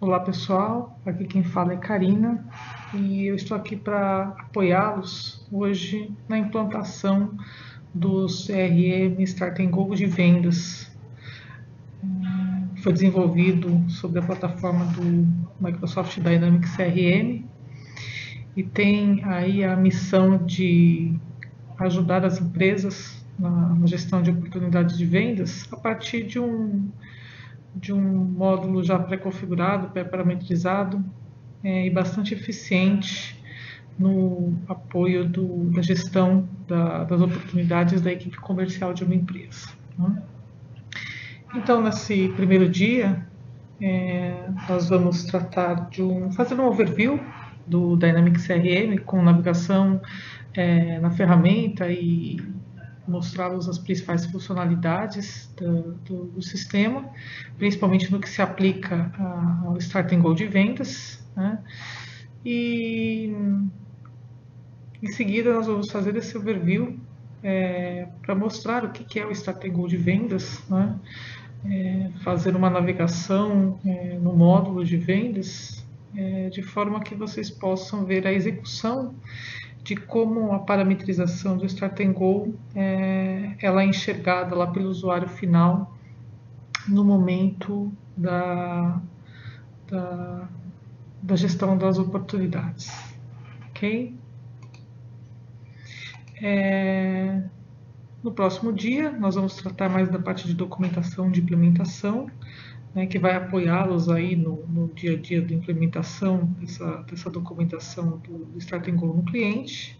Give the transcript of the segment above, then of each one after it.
Olá pessoal, aqui quem fala é Karina e eu estou aqui para apoiá-los hoje na implantação do CRM Start and Go de vendas. Foi desenvolvido sobre a plataforma do Microsoft Dynamics CRM e tem aí a missão de ajudar as empresas na gestão de oportunidades de vendas a partir de um módulo já pré-configurado, pré-parametrizado e bastante eficiente no apoio da gestão das oportunidades da equipe comercial de uma empresa. Né? Então, nesse primeiro dia, nós vamos tratar fazer um overview do Dynamics CRM com navegação na ferramenta e mostrá-los as principais funcionalidades do sistema, principalmente no que se aplica ao Start and Go de vendas. Né? E em seguida nós vamos fazer esse overview para mostrar o que é o Start and Go de vendas, né? Fazer uma navegação no módulo de vendas, de forma que vocês possam ver a execução de como a parametrização do Start and Go ela é enxergada lá pelo usuário final no momento da gestão das oportunidades. Ok? No próximo dia, nós vamos tratar mais da parte de documentação de implementação, que vai apoiá-los aí no dia a dia da implementação dessa documentação do Start and Go no cliente.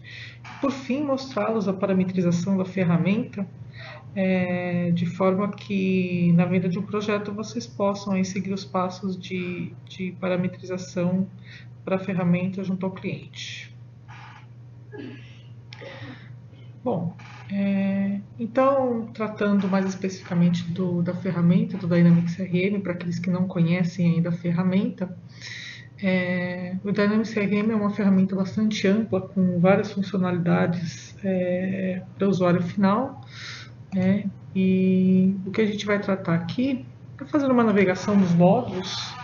Por fim, mostrá-los a parametrização da ferramenta, de forma que na venda de um projeto vocês possam aí seguir os passos de parametrização para a ferramenta junto ao cliente. Bom, então, tratando mais especificamente da ferramenta do Dynamics CRM, para aqueles que não conhecem ainda a ferramenta, o Dynamics CRM é uma ferramenta bastante ampla, com várias funcionalidades para o usuário final, e o que a gente vai tratar aqui é fazer uma navegação dos módulos,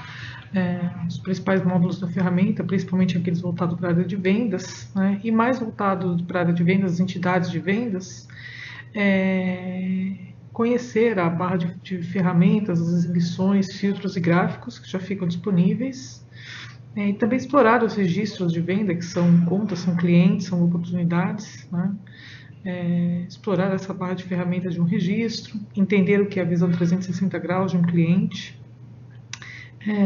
os principais módulos da ferramenta, principalmente aqueles voltados para a área de vendas, e mais voltados para a área de vendas, as entidades de vendas, conhecer a barra de ferramentas, as exibições, filtros e gráficos que já ficam disponíveis, e também explorar os registros de venda, que são contas, são clientes, são oportunidades, explorar essa barra de ferramentas de um registro, entender o que é a visão 360 graus de um cliente,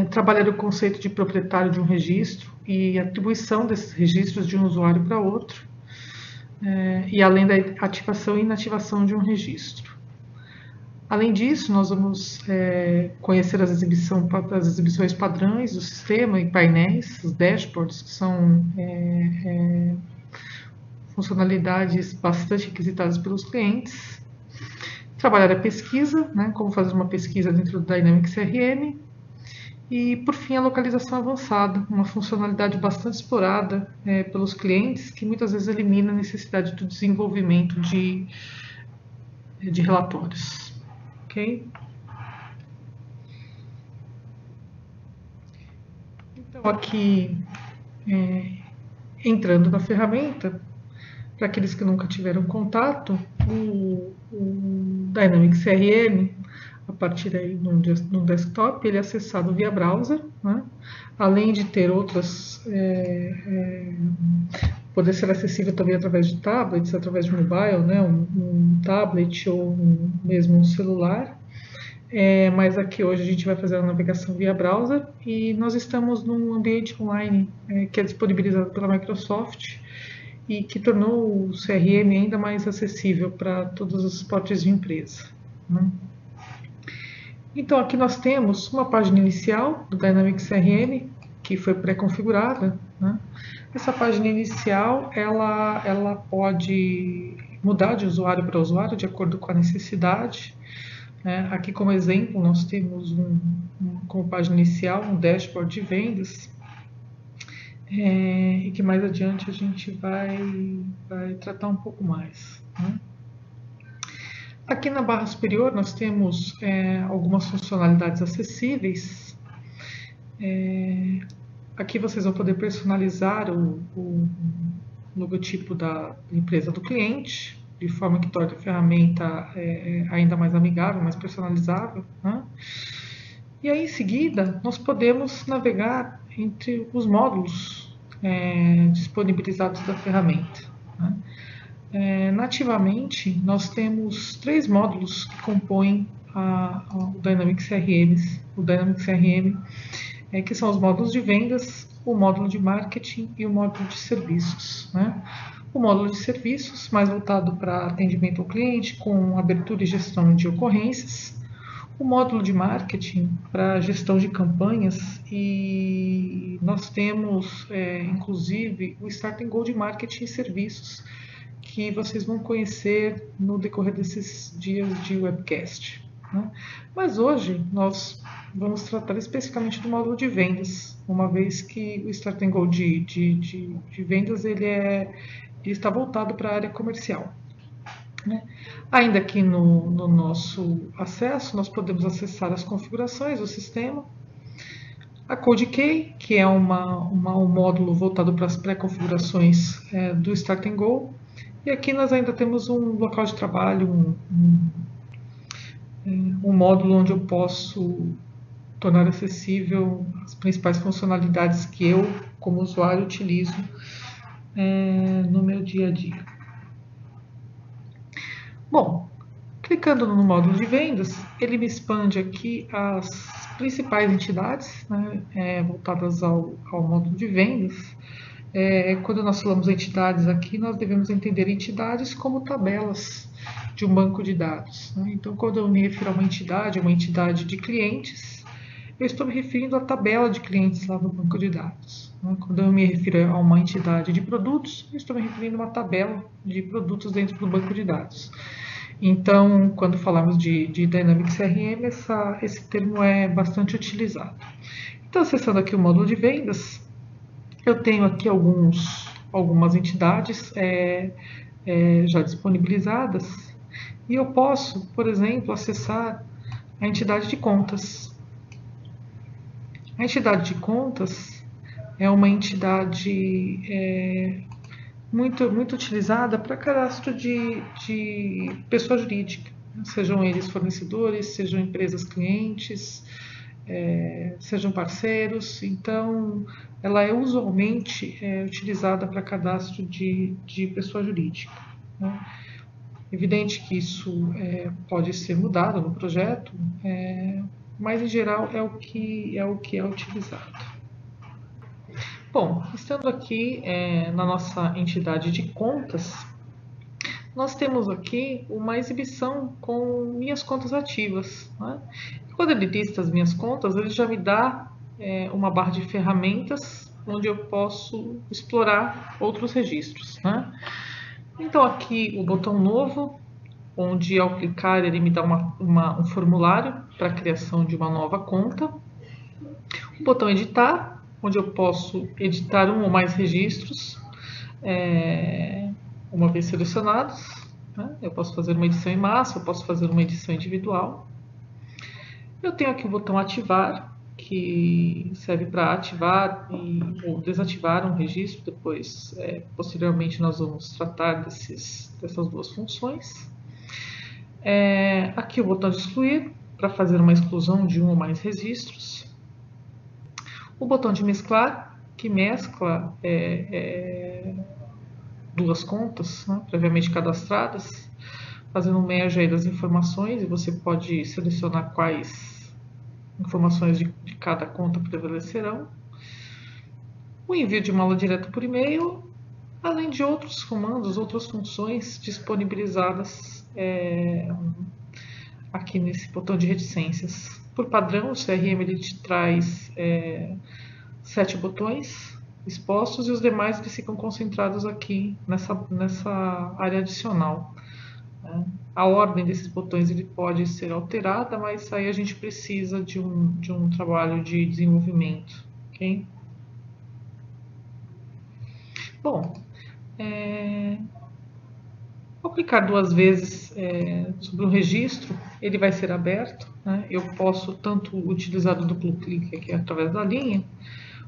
trabalhar o conceito de proprietário de um registro e atribuição desses registros de um usuário para outro, e além da ativação e inativação de um registro. Além disso, nós vamos conhecer as exibições padrões do sistema e painéis, os dashboards, que são funcionalidades bastante requisitadas pelos clientes. Trabalhar a pesquisa, como fazer uma pesquisa dentro do Dynamics CRM. E, por fim, a localização avançada, uma funcionalidade bastante explorada pelos clientes, que muitas vezes elimina a necessidade do desenvolvimento de relatórios. Ok? Então, aqui, entrando na ferramenta, para aqueles que nunca tiveram contato, o Dynamics CRM, a partir aí no desktop, ele é acessado via browser, além de ter outras, poder ser acessível também através de tablets, através de mobile, um tablet ou mesmo um celular, mas aqui hoje a gente vai fazer a navegação via browser e nós estamos num ambiente online que é disponibilizado pela Microsoft e que tornou o CRM ainda mais acessível para todos os portes de empresa. Então, aqui nós temos uma página inicial do Dynamics CRM, que foi pré-configurada. Essa página inicial, ela pode mudar de usuário para usuário, de acordo com a necessidade. Aqui, como exemplo, nós temos como página inicial um dashboard de vendas, e que mais adiante a gente vai tratar um pouco mais. Aqui na barra superior nós temos algumas funcionalidades acessíveis, Aqui vocês vão poder personalizar o logotipo da empresa do cliente, de forma que torne a ferramenta ainda mais amigável, mais personalizável, né? E aí, em seguida, nós podemos navegar entre os módulos disponibilizados da ferramenta, né? Nativamente, nós temos 3 módulos que compõem o Dynamics CRM. O Dynamics CRM, que são os módulos de vendas, o módulo de marketing e o módulo de serviços, né? O módulo de serviços, mais voltado para atendimento ao cliente, com abertura e gestão de ocorrências. O módulo de marketing para gestão de campanhas, e nós temos, inclusive, o Start and Go de marketing e serviços, que vocês vão conhecer no decorrer desses dias de webcast, né? Mas hoje nós vamos tratar especificamente do módulo de vendas, uma vez que o Start and Go de vendas ele está voltado para a área comercial, né? Ainda aqui no nosso acesso, nós podemos acessar as configurações do sistema, a CodeKey, que é um módulo voltado para as pré-configurações do Start and Go. E aqui nós ainda temos um local de trabalho, um módulo onde eu posso tornar acessível as principais funcionalidades que eu, como usuário, utilizo no meu dia a dia. Bom, clicando no módulo de vendas, ele me expande aqui as principais entidades, né, voltadas ao módulo de vendas. Quando nós falamos entidades aqui, nós devemos entender entidades como tabelas de um banco de dados, né? Então, quando eu me refiro a uma entidade de clientes, eu estou me referindo à tabela de clientes lá no banco de dados, né? Quando eu me refiro a uma entidade de produtos, eu estou me referindo a uma tabela de produtos dentro do banco de dados. Então, quando falamos de Dynamics CRM, esse termo é bastante utilizado. Então, acessando aqui o módulo de vendas, eu tenho aqui algumas entidades já disponibilizadas, e eu posso, por exemplo, acessar a entidade de contas. A entidade de contas é uma entidade muito utilizada para cadastro de pessoa jurídica, sejam eles fornecedores, sejam empresas clientes, sejam parceiros. Então, ela é usualmente utilizada para cadastro de pessoa jurídica, né? Evidente que isso pode ser mudado no projeto, mas em geral é o que é utilizado. Bom, estando aqui na nossa entidade de contas, nós temos aqui uma exibição com minhas contas ativas, né? Quando ele lista as minhas contas, ele já me dá uma barra de ferramentas onde eu posso explorar outros registros, né? Então aqui o botão novo, onde ao clicar ele me dá um formulário para a criação de uma nova conta. O botão editar, onde eu posso editar um ou mais registros, uma vez selecionados, né? Eu posso fazer uma edição em massa, eu posso fazer uma edição individual. Eu tenho aqui o botão ativar, que serve para ativar ou desativar um registro. Depois, posteriormente, nós vamos tratar dessas duas funções. Aqui o botão de excluir, para fazer uma exclusão de um ou mais registros. O botão de mesclar, que mescla duas contas, né, previamente cadastradas, fazendo um merge aí das informações, e você pode selecionar quais informações de cada conta prevalecerão. O envio de mala direto por e-mail, além de outros comandos, outras funções disponibilizadas aqui nesse botão de reticências. Por padrão, o CRM ele te traz 7 botões expostos, e os demais eles ficam concentrados aqui nessa área adicional. A ordem desses botões ele pode ser alterada, mas aí a gente precisa de um trabalho de desenvolvimento, ok? Bom, ao clicar 2 vezes sobre um registro, ele vai ser aberto, né? Eu posso tanto utilizar o duplo clique aqui através da linha,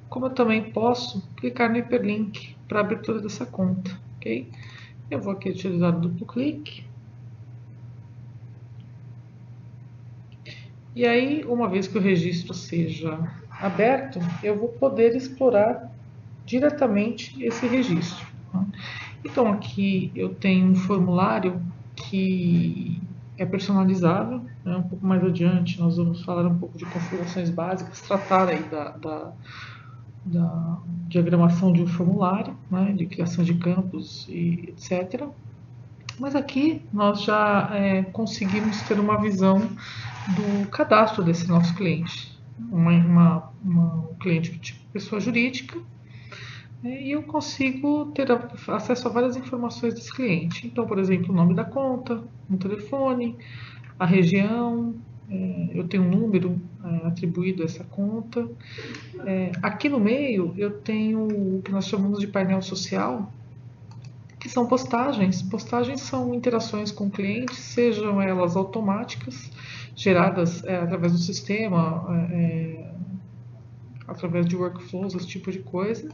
como eu também posso clicar no hiperlink para a abertura dessa conta, ok? Eu vou aqui utilizar o duplo clique. E aí, uma vez que o registro seja aberto, eu vou poder explorar diretamente esse registro. Tá? Então, aqui eu tenho um formulário que é personalizável. Né? Um pouco mais adiante, nós vamos falar um pouco de configurações básicas, tratar aí da diagramação de um formulário, né? De criação de campos e etc. Mas aqui nós já conseguimos ter uma visão do cadastro desse nosso cliente. Um cliente tipo pessoa jurídica, e eu consigo ter acesso a várias informações desse cliente. Então, por exemplo, o nome da conta, um telefone, a região, eu tenho um número atribuído a essa conta. Aqui no meio eu tenho o que nós chamamos de painel social, que são postagens. Postagens são interações com clientes, sejam elas automáticas, geradas através do sistema, através de workflows, esse tipo de coisa.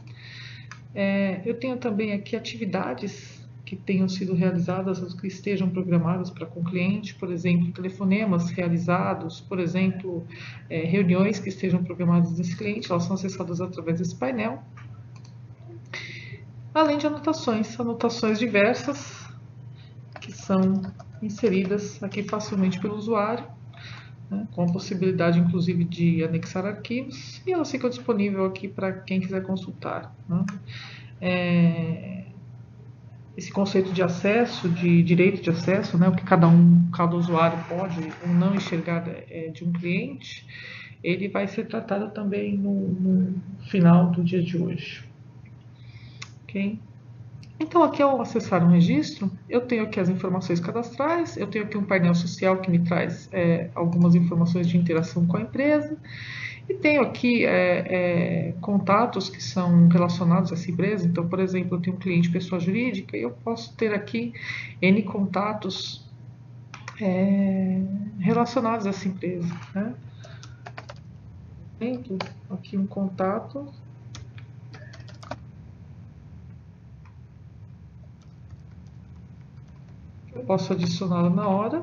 Eu tenho também aqui atividades que tenham sido realizadas ou que estejam programadas para com o cliente, por exemplo, telefonemas realizados, por exemplo, reuniões que estejam programadas nesse cliente, elas são acessadas através desse painel. Além de anotações diversas que são inseridas aqui facilmente pelo usuário, né, com a possibilidade inclusive de anexar arquivos, e elas ficam disponíveis aqui para quem quiser consultar. Né. Esse conceito de acesso, de direito de acesso, né, o que cada usuário pode ou não enxergar de um cliente, ele vai ser tratado também no final do dia de hoje. Ok? Então, aqui ao acessar um registro, eu tenho aqui as informações cadastrais, eu tenho aqui um painel social que me traz algumas informações de interação com a empresa, e tenho aqui contatos que são relacionados a essa empresa. Então, por exemplo, eu tenho um cliente pessoa jurídica e eu posso ter aqui N contatos relacionados a essa empresa. Né? Tenho aqui um contato. Eu posso adicioná-lo na hora.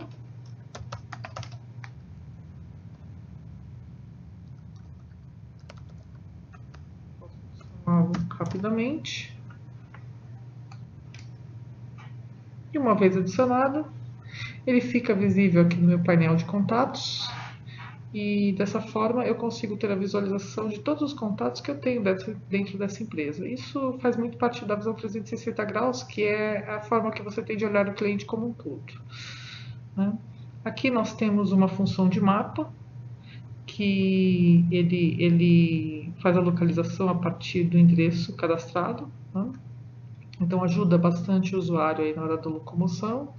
Posso adicioná-lo rapidamente. E uma vez adicionado, ele fica visível aqui no meu painel de contatos. E dessa forma eu consigo ter a visualização de todos os contatos que eu tenho dentro dessa empresa. Isso faz muito parte da visão 360 graus, que é a forma que você tem de olhar o cliente como um todo. Né? Aqui nós temos uma função de mapa, que ele faz a localização a partir do endereço cadastrado. Né? Então ajuda bastante o usuário aí na hora da locomoção.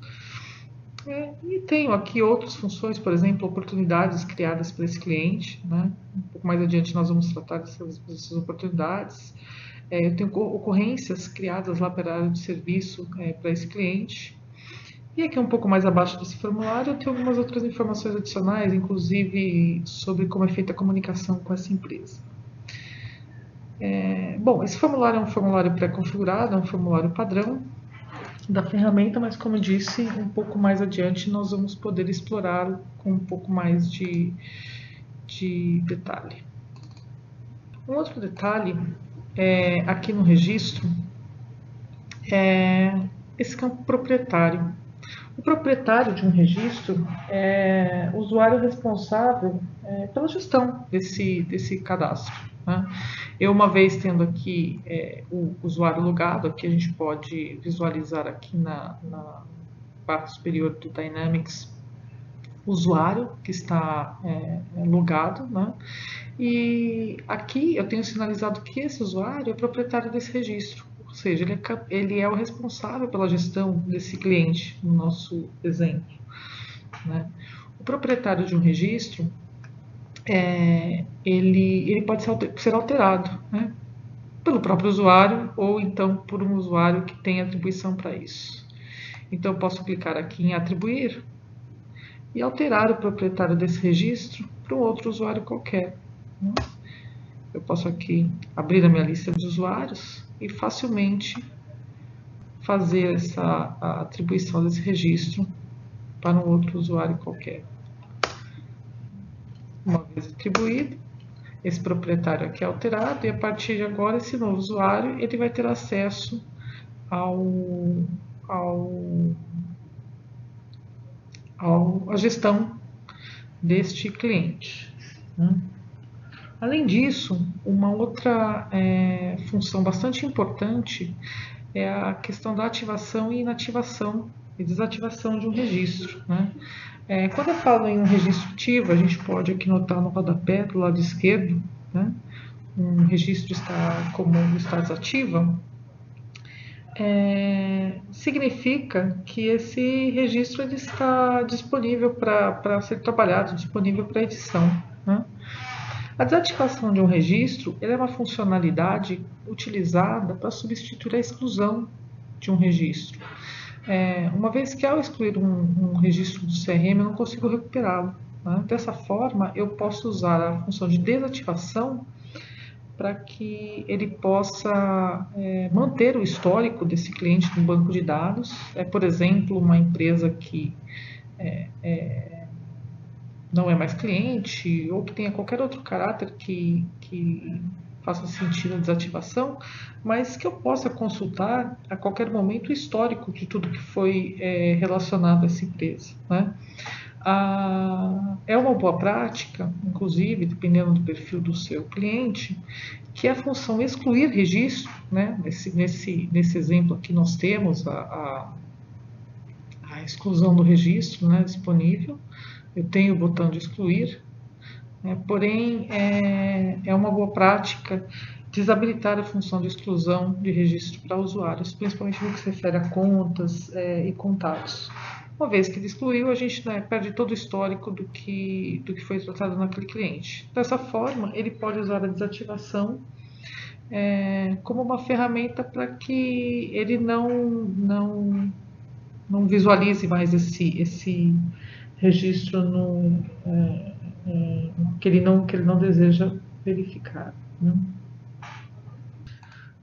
E tenho aqui outras funções, por exemplo, oportunidades criadas para esse cliente. Né? Um pouco mais adiante nós vamos tratar dessas oportunidades. Eu tenho ocorrências criadas lá para a área de serviço para esse cliente. E aqui um pouco mais abaixo desse formulário eu tenho algumas outras informações adicionais, inclusive sobre como é feita a comunicação com essa empresa. Bom, esse formulário é um formulário pré-configurado, é um formulário padrão da ferramenta, mas como eu disse, um pouco mais adiante nós vamos poder explorá-lo com um pouco mais de detalhe. Um outro detalhe aqui no registro é esse campo proprietário. O proprietário de um registro é o usuário responsável pela gestão desse cadastro. Né? Eu, uma vez tendo aqui o usuário logado, aqui a gente pode visualizar aqui na parte superior do Dynamics o usuário que está logado, né? E aqui eu tenho sinalizado que esse usuário é proprietário desse registro, ou seja, ele é o responsável pela gestão desse cliente, no nosso exemplo. Né? O proprietário de um registro ele pode ser alterado, né? Pelo próprio usuário ou então por um usuário que tem atribuição para isso. Então eu posso clicar aqui em atribuir e alterar o proprietário desse registro para um outro usuário qualquer, né? Eu posso aqui abrir a minha lista de usuários e facilmente fazer essa atribuição desse registro para um outro usuário qualquer. Uma vez atribuído, esse proprietário aqui é alterado, e a partir de agora esse novo usuário ele vai ter acesso à gestão deste cliente, né? Além disso, uma outra função bastante importante é a questão da ativação e inativação e desativação de um registro, né? Quando eu falo em um registro ativo, a gente pode aqui notar no rodapé do lado esquerdo, né, um registro está como está desativa, significa que esse registro ele está disponível para ser trabalhado, disponível para edição, né? A desativação de um registro é uma funcionalidade utilizada para substituir a exclusão de um registro. Uma vez que ao excluir um registro do CRM eu não consigo recuperá-lo, né? Dessa forma eu posso usar a função de desativação para que ele possa manter o histórico desse cliente no banco de dados. Por exemplo, uma empresa que não é mais cliente ou que tenha qualquer outro caráter que faça sentido a desativação, mas que eu possa consultar a qualquer momento o histórico de tudo que foi relacionado a essa empresa, né? É uma boa prática, inclusive, dependendo do perfil do seu cliente, que a função excluir registro, né? Nesse exemplo aqui nós temos a exclusão do registro, né, disponível. Eu tenho o botão de excluir, porém é uma boa prática desabilitar a função de exclusão de registro para usuários, principalmente no que se refere a contas e contatos. Uma vez que ele excluiu, a gente perde todo o histórico do que foi tratado naquele cliente. Dessa forma, ele pode usar a desativação como uma ferramenta para que ele não visualize mais esse registro que ele não deseja verificar, né?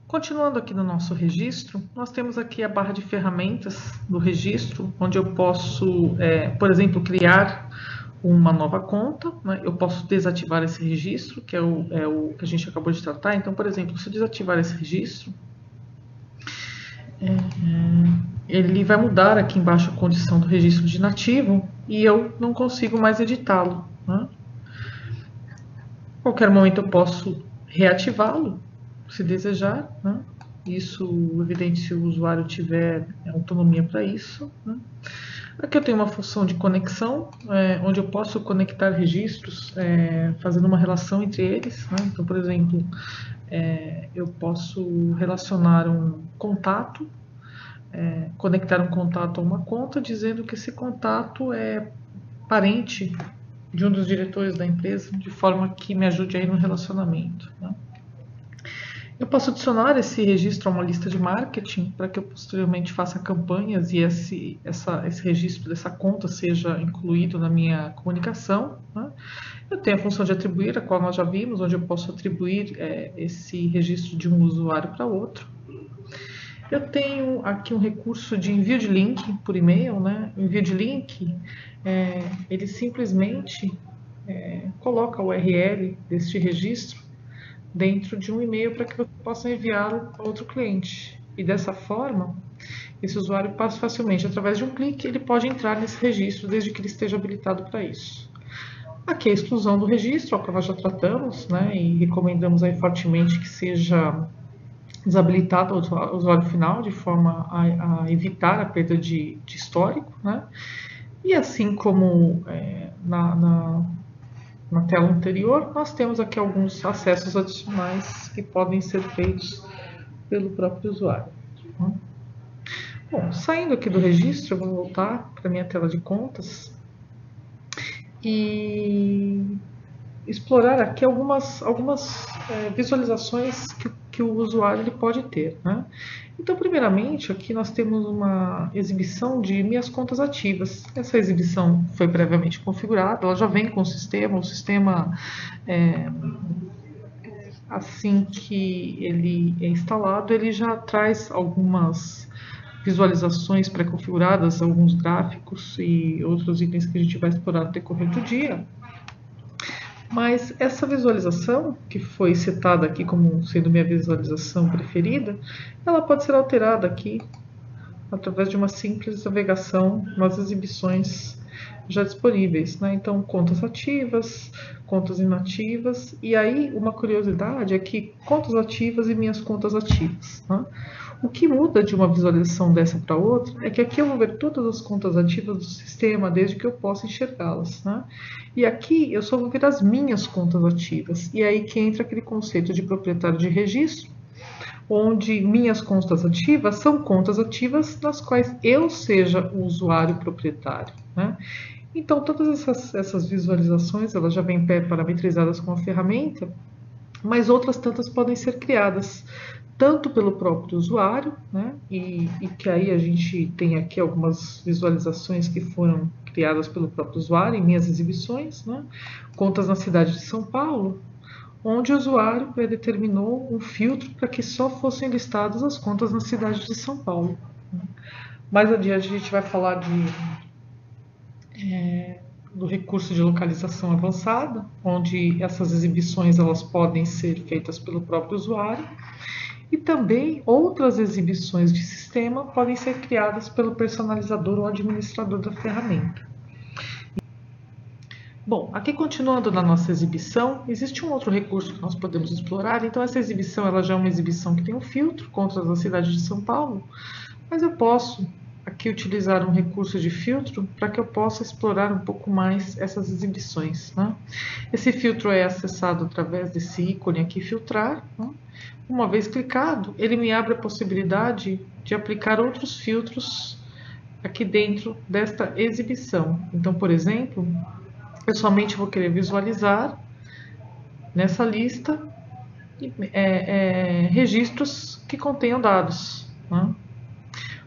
Continuando aqui no nosso registro, nós temos aqui a barra de ferramentas do registro, onde eu posso, por exemplo, criar uma nova conta, né? Eu posso desativar esse registro, que é o que a gente acabou de tratar. Então, por exemplo, se eu desativar esse registro, ele vai mudar aqui embaixo a condição do registro de inativo e eu não consigo mais editá-lo, né? A qualquer momento eu posso reativá-lo, se desejar, né? Isso, evidente, se o usuário tiver autonomia para isso, né? Aqui eu tenho uma função de conexão, onde eu posso conectar registros, fazendo uma relação entre eles, né? Então, por exemplo, eu posso relacionar um contato, conectar um contato a uma conta, dizendo que esse contato é parente de um dos diretores da empresa, de forma que me ajude aí no relacionamento, né? Eu posso adicionar esse registro a uma lista de marketing para que eu posteriormente faça campanhas e esse registro dessa conta seja incluído na minha comunicação, né? Eu tenho a função de atribuir, a qual nós já vimos, onde eu posso atribuir esse registro de um usuário para outro. Eu tenho aqui um recurso de envio de link por e-mail, né? O envio de link, ele simplesmente coloca o URL deste registro dentro de um e-mail para que eu possa enviá-lo a outro cliente. E dessa forma, esse usuário passa facilmente, através de um clique, ele pode entrar nesse registro, desde que ele esteja habilitado para isso. Aqui é a exclusão do registro, ao que nós já tratamos, né? E recomendamos aí fortemente que seja desabilitado o usuário final, de forma a evitar a perda de histórico, né? E assim como na tela anterior, nós temos aqui alguns acessos adicionais que podem ser feitos pelo próprio usuário. Bom, saindo aqui do registro, eu vou voltar para a minha tela de contas e explorar aqui algumas visualizações que que o usuário ele pode ter, né? Então, primeiramente, aqui nós temos uma exibição de minhas contas ativas. Essa exibição foi previamente configurada, ela já vem com o sistema assim que ele é instalado, ele já traz algumas visualizações pré-configuradas, alguns gráficos e outros itens que a gente vai explorar no decorrer do dia. Mas essa visualização, que foi setada aqui como sendo minha visualização preferida, ela pode ser alterada aqui através de uma simples navegação nas exibições já disponíveis, né? Então, contas ativas, contas inativas, e aí uma curiosidade é que contas ativas e minhas contas ativas, né? O que muda de uma visualização dessa para outra é que aqui eu vou ver todas as contas ativas do sistema desde que eu possa enxergá-las, né? E aqui eu só vou ver as minhas contas ativas, e aí que entra aquele conceito de proprietário de registro, onde minhas contas ativas são contas ativas nas quais eu seja o usuário proprietário, né? Então, todas essas visualizações elas já vêm parametrizadas com a ferramenta, mas outras tantas podem ser criadas tanto pelo próprio usuário, né? E que aí a gente tem aqui algumas visualizações que foram criadas pelo próprio usuário em minhas exibições, né? Contas na cidade de São Paulo, onde o usuário predeterminou um filtro para que só fossem listadas as contas na cidade de São Paulo. Mais adiante a gente vai falar do recurso de localização avançada, onde essas exibições elas podem ser feitas pelo próprio usuário, e também outras exibições de sistema podem ser criadas pelo personalizador ou administrador da ferramenta. Bom, aqui continuando na nossa exibição, existe um outro recurso que nós podemos explorar. Então essa exibição ela já é uma exibição que tem um filtro contra a cidade de São Paulo, mas eu posso aqui utilizar um recurso de filtro para que eu possa explorar um pouco mais essas exibições, né? Esse filtro é acessado através desse ícone aqui, filtrar, né? Uma vez clicado, ele me abre a possibilidade de aplicar outros filtros aqui dentro desta exibição. Então, por exemplo, eu somente vou querer visualizar nessa lista registros que contenham dados, né?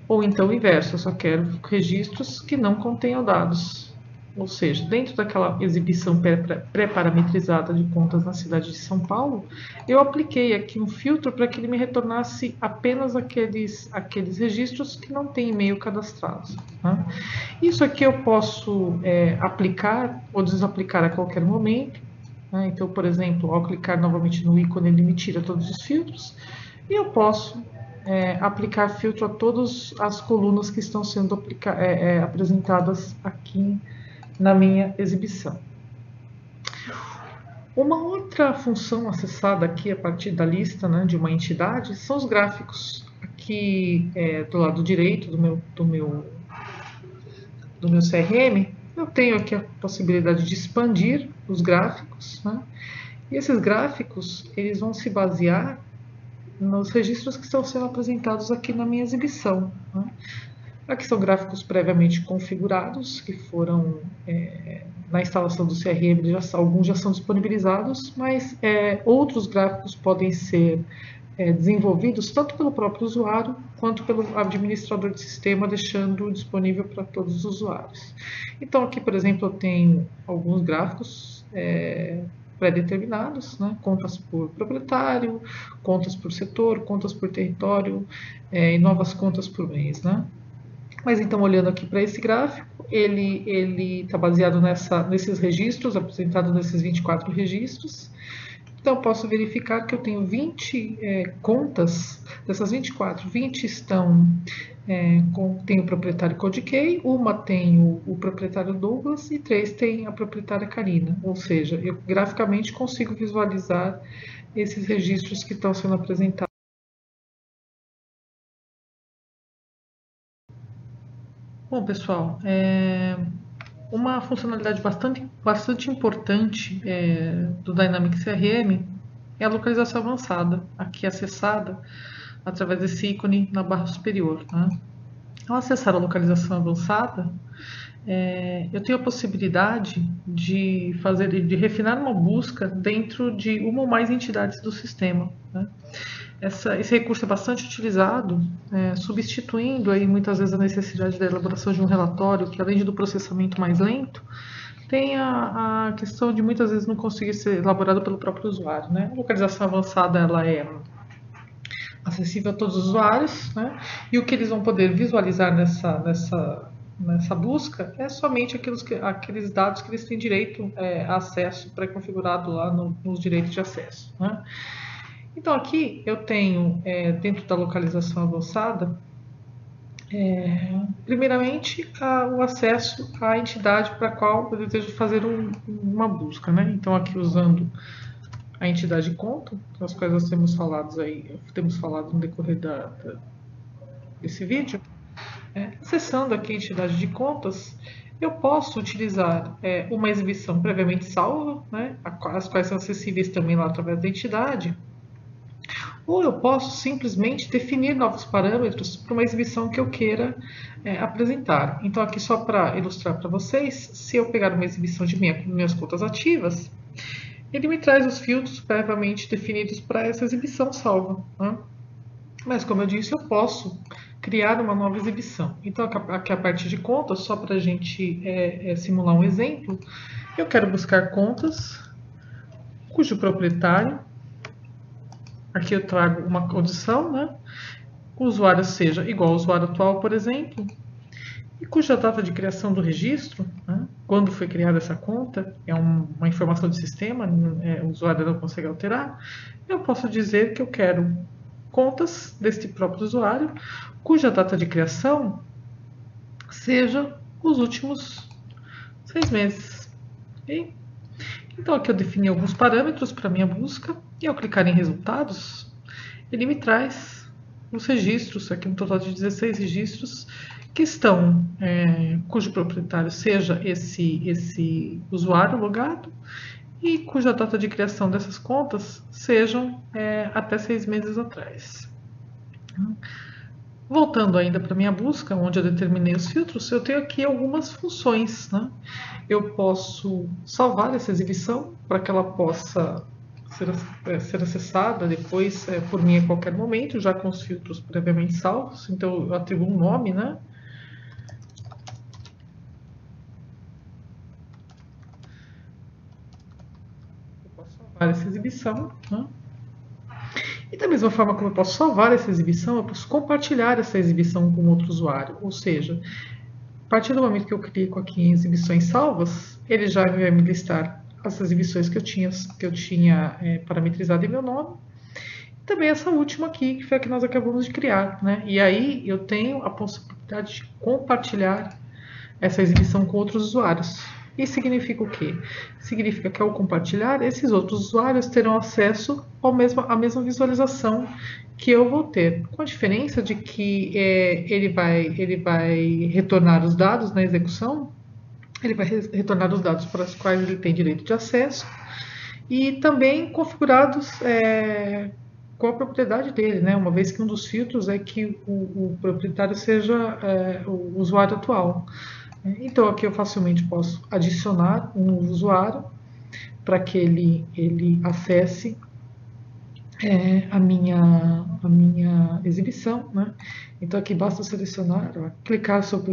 Ou então o inverso, eu só quero registros que não contenham dados. Ou seja, dentro daquela exibição pré-parametrizada de contas na cidade de São Paulo, eu apliquei aqui um filtro para que ele me retornasse apenas aqueles registros que não têm e-mail cadastrados, né? Isso aqui eu posso aplicar ou desaplicar a qualquer momento, né? Então, por exemplo, ao clicar novamente no ícone, ele me tira todos os filtros, e eu posso aplicar filtro a todas as colunas que estão sendo apresentadas aqui na minha exibição. Uma outra função acessada aqui a partir da lista, né, de uma entidade são os gráficos. Aqui do lado direito do meu CRM, eu tenho aqui a possibilidade de expandir os gráficos, né? E esses gráficos eles vão se basear nos registros que estão sendo apresentados aqui na minha exibição, né? Aqui são gráficos previamente configurados, que foram na instalação do CRM, alguns já são disponibilizados, mas outros gráficos podem ser desenvolvidos tanto pelo próprio usuário quanto pelo administrador de sistema, deixando disponível para todos os usuários. Então aqui, por exemplo, eu tenho alguns gráficos pré-determinados, né? Contas por proprietário, contas por setor, contas por território e novas contas por mês, né? Mas então, olhando aqui para esse gráfico, ele está baseado nesses registros, apresentado nesses 24 registros. Então, eu posso verificar que eu tenho 20 contas, dessas 24, 20 tem o proprietário Code Key, uma tem o proprietário Douglas e 3 tem a proprietária Karina. Ou seja, eu graficamente consigo visualizar esses registros que estão sendo apresentados. Bom, pessoal, uma funcionalidade bastante importante do Dynamics CRM é a localização avançada, aqui acessada através desse ícone na barra superior, né? Ao acessar a localização avançada, eu tenho a possibilidade de refinar uma busca dentro de uma ou mais entidades do sistema, né? Esse recurso é bastante utilizado, substituindo aí muitas vezes a necessidade da elaboração de um relatório, que além do processamento mais lento, tem a questão de muitas vezes não conseguir ser elaborado pelo próprio usuário, né? A localização avançada ela é acessível a todos os usuários, né? E o que eles vão poder visualizar nessa busca é somente aqueles dados que eles têm direito a acesso pré-configurado lá nos direitos de acesso, né? Então aqui eu tenho, dentro da localização avançada, primeiramente o acesso à entidade para a qual eu desejo fazer uma busca, né? Então aqui usando a entidade de conta, das quais nós temos falado no decorrer desse vídeo, acessando aqui a entidade de contas, eu posso utilizar uma exibição previamente salva, né, as quais são acessíveis também lá através da entidade, ou eu posso simplesmente definir novos parâmetros para uma exibição que eu queira apresentar. Então aqui só para ilustrar para vocês, se eu pegar uma exibição de minhas contas ativas, ele me traz os filtros previamente definidos para essa exibição salva, né? Mas como eu disse, eu posso criar uma nova exibição. Então aqui a partir de contas, só para a gente simular um exemplo, eu quero buscar contas cujo proprietário, aqui eu trago uma condição, né? O usuário seja igual ao usuário atual, por exemplo, e cuja data de criação do registro, né, quando foi criada essa conta, é uma informação de sistema, o usuário não consegue alterar, eu posso dizer que eu quero contas deste próprio usuário, cuja data de criação seja os últimos 6 meses. Okay? Então aqui eu defini alguns parâmetros para minha busca, e ao clicar em resultados, ele me traz os registros, aqui um total de 16 registros, que estão, cujo proprietário seja esse usuário logado e cuja data de criação dessas contas sejam até 6 meses atrás. Voltando ainda para a minha busca, onde eu determinei os filtros, eu tenho aqui algumas funções, né? Eu posso salvar essa exibição para que ela possa ser acessada depois por mim a qualquer momento, já com os filtros previamente salvos. Então eu atribuo um nome, né? Eu posso salvar essa exibição, né? E da mesma forma como eu posso salvar essa exibição, eu posso compartilhar essa exibição com outro usuário. Ou seja, a partir do momento que eu clico aqui em exibições salvas, ele já vai me listar as exibições que eu tinha parametrizado em meu nome. E também essa última aqui, que foi a que nós acabamos de criar, né? E aí eu tenho a possibilidade de compartilhar essa exibição com outros usuários. Isso significa o quê? Significa que ao compartilhar, esses outros usuários terão acesso à mesma visualização que eu vou ter, com a diferença de que ele vai retornar os dados na execução, ele vai retornar os dados para os quais ele tem direito de acesso e também configurados com a propriedade dele, né? Uma vez que um dos filtros é que o proprietário seja o usuário atual. Então aqui eu facilmente posso adicionar um usuário para que ele acesse a minha exibição, né? Então aqui basta selecionar, clicar sobre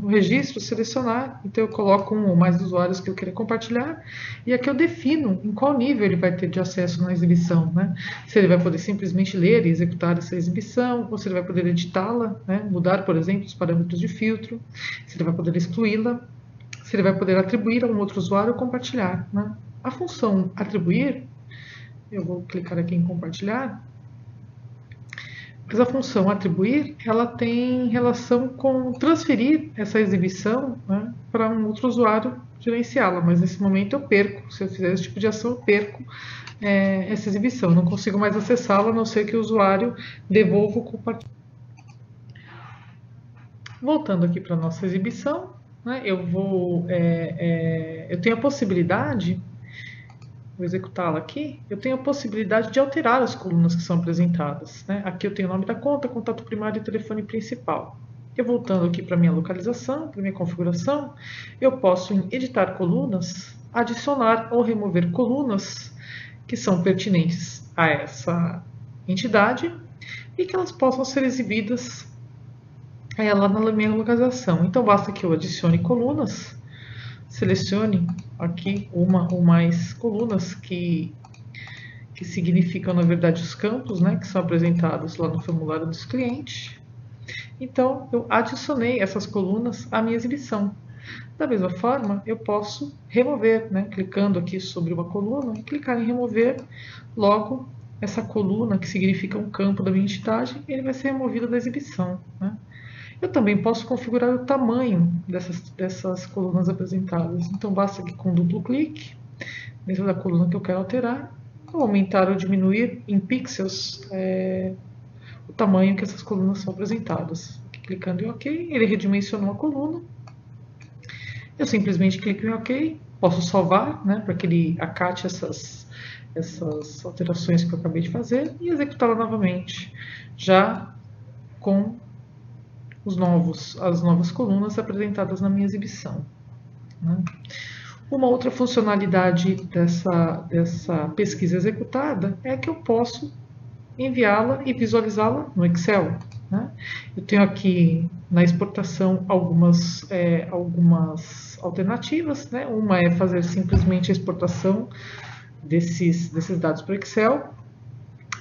o registro, selecionar, então eu coloco um ou mais usuários que eu queira compartilhar, e aqui eu defino em qual nível ele vai ter de acesso na exibição, né? Se ele vai poder simplesmente ler e executar essa exibição, ou se ele vai poder editá-la, né? Mudar, por exemplo, os parâmetros de filtro, se ele vai poder excluí-la, se ele vai poder atribuir a um outro usuário ou compartilhar, né? A função atribuir, eu vou clicar aqui em compartilhar, mas a função atribuir, ela tem relação com transferir essa exibição, né, para um outro usuário gerenciá-la, mas nesse momento eu perco, se eu fizer esse tipo de ação eu perco essa exibição, eu não consigo mais acessá-la, a não ser que o usuário devolva o compartilhamento. Voltando aqui para a nossa exibição, né, eu tenho a possibilidade, vou executá-la aqui, eu tenho a possibilidade de alterar as colunas que são apresentadas, né? Aqui eu tenho o nome da conta, contato primário e telefone principal. Eu voltando aqui para a minha localização, para a minha configuração, eu posso, em editar colunas, adicionar ou remover colunas que são pertinentes a essa entidade e que elas possam ser exibidas lá na minha localização. Então basta que eu adicione colunas, selecione aqui uma ou mais colunas que significam, na verdade, os campos, né, que são apresentados lá no formulário dos clientes. Então, eu adicionei essas colunas à minha exibição. Da mesma forma, eu posso remover, né, clicando aqui sobre uma coluna, e clicar em remover, logo, essa coluna, que significa um campo da minha entidade, ele vai ser removido da exibição, né? Eu também posso configurar o tamanho dessas colunas apresentadas. Então, basta que com duplo clique, dentro da coluna que eu quero alterar, eu aumentar ou diminuir em pixels o tamanho que essas colunas são apresentadas. Clicando em OK, ele redimensionou a coluna. Eu simplesmente clico em OK, posso salvar, né, para que ele acate essas alterações que eu acabei de fazer e executá-la novamente, já com as novas colunas apresentadas na minha exibição, né? Uma outra funcionalidade dessa pesquisa executada é que eu posso enviá-la e visualizá-la no Excel, né? Eu tenho aqui na exportação algumas alternativas, né? Uma é fazer simplesmente a exportação desses dados para o Excel.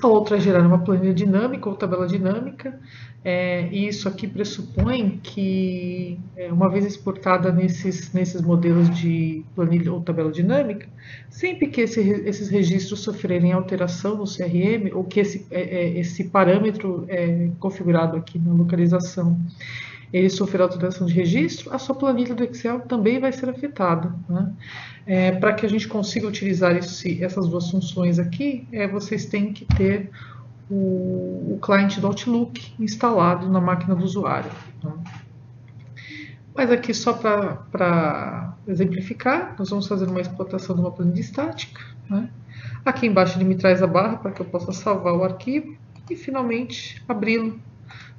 A outra é gerar uma planilha dinâmica ou tabela dinâmica. E isso aqui pressupõe que, uma vez exportada nesses modelos de planilha ou tabela dinâmica, sempre que esses registros sofrerem alteração no CRM, ou que esse parâmetro configurado aqui na localização, ele sofrer alteração de registro, a sua planilha do Excel também vai ser afetada, né? Para que a gente consiga utilizar essas duas funções aqui, vocês têm que ter o cliente do Outlook instalado na máquina do usuário, né? Mas aqui, só para exemplificar, nós vamos fazer uma explotação de uma planilha estática, né? Aqui embaixo ele me traz a barra para que eu possa salvar o arquivo e finalmente abri-lo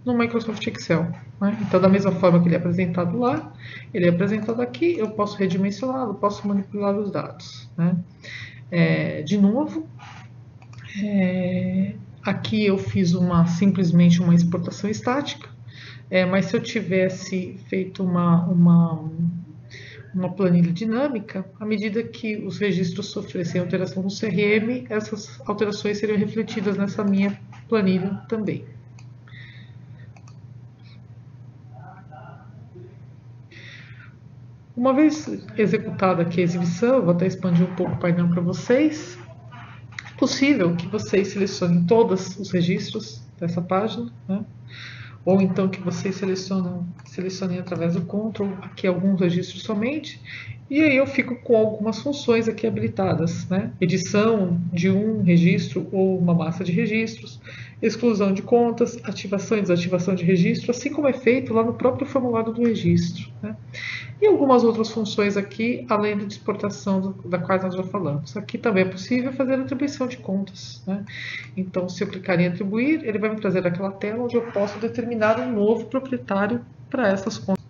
no Microsoft Excel, né? Então, da mesma forma que ele é apresentado lá, ele é apresentado aqui, eu posso redimensioná-lo, posso manipular os dados, né? De novo, aqui eu fiz simplesmente uma exportação estática, mas se eu tivesse feito uma planilha dinâmica, à medida que os registros sofressem alteração no CRM, essas alterações seriam refletidas nessa minha planilha também. Uma vez executada aqui a exibição, eu vou até expandir um pouco o painel para vocês. É possível que vocês selecionem todos os registros dessa página, né? Ou então que vocês selecionem através do Ctrl aqui alguns registros somente, e aí eu fico com algumas funções aqui habilitadas, né? Edição de um registro ou uma massa de registros, exclusão de contas, ativação e desativação de registro, assim como é feito lá no próprio formulário do registro, né? E algumas outras funções aqui, além da exportação da qual nós já falamos. Aqui também é possível fazer atribuição de contas, né? Então, se eu clicar em atribuir, ele vai me trazer aquela tela onde eu posso determinar um novo proprietário para essas contas.